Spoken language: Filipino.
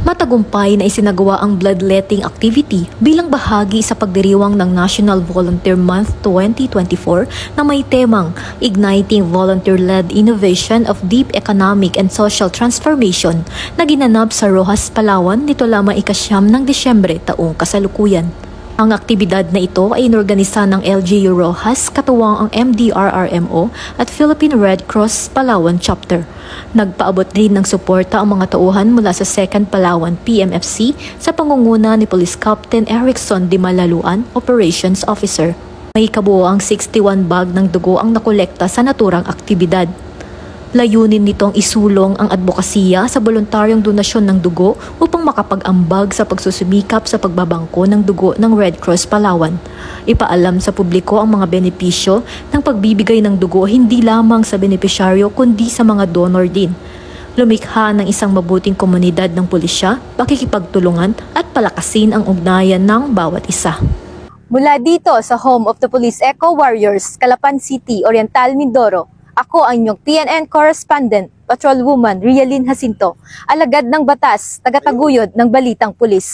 Matagumpay na isinagawa ang bloodletting activity bilang bahagi sa pagdiriwang ng National Volunteer Month 2024 na may temang Igniting Volunteer-Led Innovation of Deep Economic and Social Transformation na ginanap sa Roxas, Palawan nito lamang ika-9 ng Disyembre taong kasalukuyan. Ang aktibidad na ito ay inorganisa ng LGU Roxas, katuwang ang MDRRMO at Philippine Red Cross Palawan Chapter. Nagpaabot din ng suporta ang mga tauhan mula sa 2nd Palawan PMFC sa pangunguna ni Police Captain Erickson Di Malaluan, Operations Officer. May kabuoang 61 bag ng dugo ang nakolekta sa naturang aktibidad. Layunin nitong isulong ang advokasya sa voluntaryong donasyon ng dugo upang makapag-ambag sa pagsusumikap sa pagbabangko ng dugo ng Red Cross Palawan. Ipaalam sa publiko ang mga benepisyo ng pagbibigay ng dugo hindi lamang sa benepisyaryo kundi sa mga donor din. Lumikha ng isang mabuting komunidad ng pulisya, pakikipagtulungan at palakasin ang ugnayan ng bawat isa. Mula dito sa home of the Police Eco Warriors, Calapan City, Oriental, Mindoro, ako ang inyong PNN correspondent, Patrolwoman Rialyn Jacinto, alagad ng batas, tagataguyod ng Balitang Pulis.